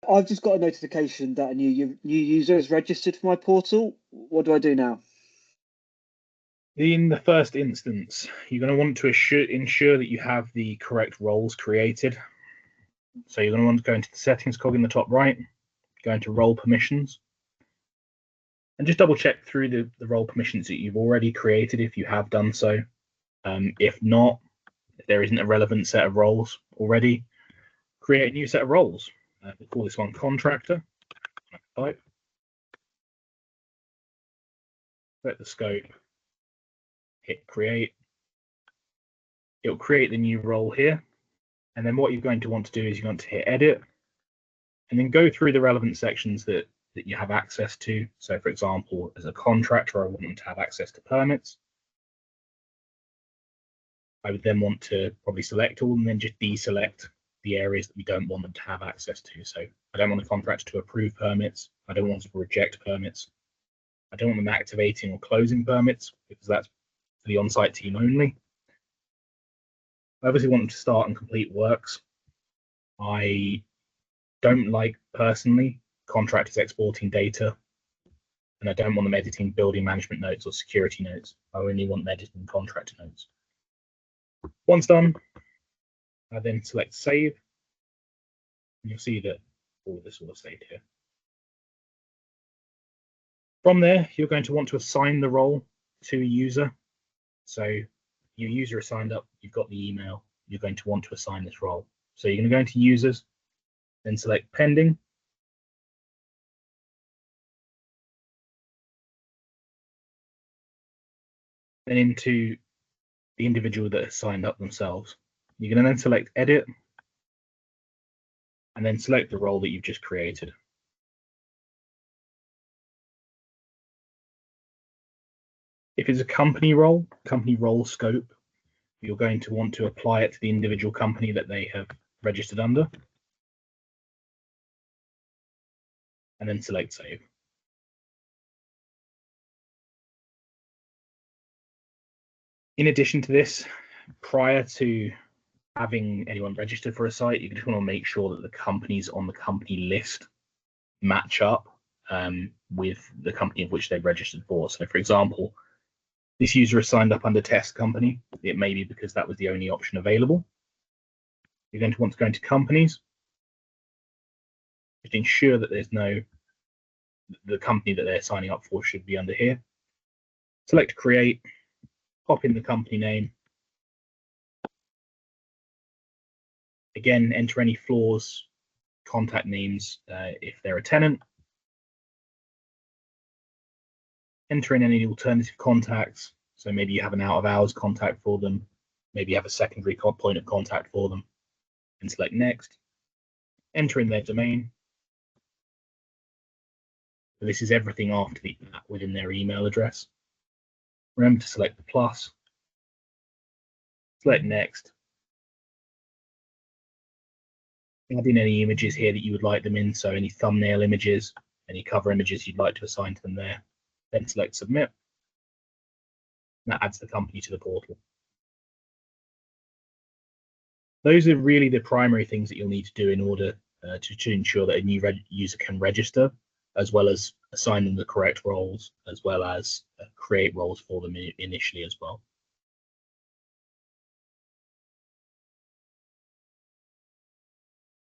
I've just got a notification that a new user is registered for my portal. What do I do now? In the first instance, you're going to want to ensure that you have the correct roles created. So you're going to want to go into the settings cog in the top right, go into role permissions, and just double check through the role permissions that you've already created if you have done so. If not, if there isn't a relevant set of roles already, create a new set of roles. We'll call this one contractor. Type. Set the scope, hit create. It'll create the new role here. And then what you're going to want to do is you're going to hit edit and then go through the relevant sections that you have access to. So for example, as a contractor, I want them to have access to permits. I would then want to probably select all and then just deselect the areas that we don't want them to have access to. So I don't want the contractor to approve permits. I don't want to reject permits. I don't want them activating or closing permits because that's for the on-site team only. I obviously want them to start and complete works. I don't like, personally, contractors exporting data, and I don't want them editing building management notes or security notes. I only want them editing contractor notes. Once done, I then select save, and you'll see that all of this will have saved here. From there, you're going to want to assign the role to a user. So your user is signed up, you've got the email, you're going to want to assign this role. So you're going to go into users, then select pending. Then into the individual that has signed up themselves. You're going to then select edit and then select the role that you've just created. If it's a company role scope, you're going to want to apply it to the individual company that they have registered under. And then select save. In addition to this, prior to having anyone registered for a site, you just want to make sure that the companies on the company list match up with the company of which they've registered for. So for example, this user is signed up under test company. It may be because that was the only option available. You're going to want to go into companies. Just ensure that the company that they're signing up for should be under here. Select create, pop in the company name. Again, enter any floors, contact names if they're a tenant. Enter in any alternative contacts. So maybe you have an out of hours contact for them. Maybe you have a secondary point of contact for them. And select next. Enter in their domain. So this is everything after the @ within their email address. Remember to select the plus. Select next. Add in any images here that you would like them in. So any thumbnail images, any cover images you'd like to assign to them there. Then select submit. That adds the company to the portal. Those are really the primary things that you'll need to do in order to ensure that a new user can register, as well as assign them the correct roles, as well as create roles for them initially as well.